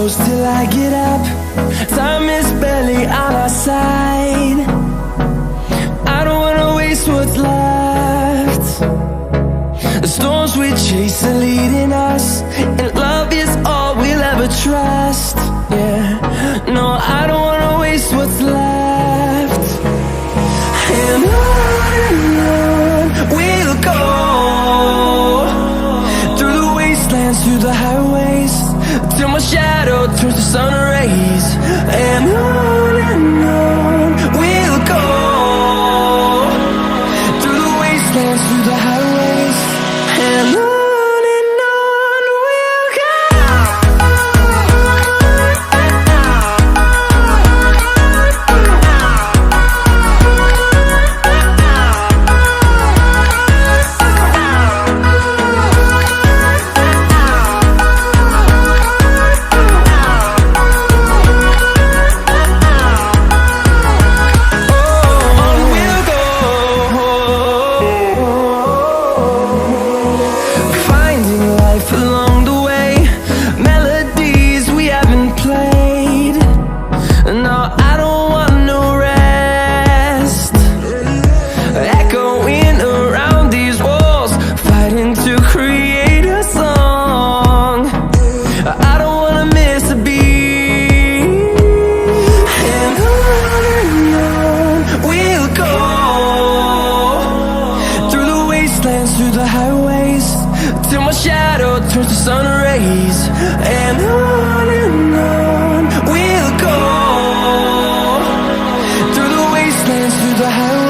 goes till I get up. Time is barely on our side. I don't wanna waste what's left. The storms we chase are leading us, and love is all we'll ever trust. Yeah, no, I don't wanna waste what's left. And on we'll go, through the wastelands, through the highways, till my shadow turns to sun rays. And on we'll go, through the wastelands, through the highways, and on we'll go. Along the way, melodies we haven't played. No, I don't want no rest. Echoing around these walls, fighting to create a song. I don't wanna miss a beat. And on we'll go, through the wastelands, through the highways, till my shadow turns to sun rays. And on we'll go, through the wastelands, through the highways.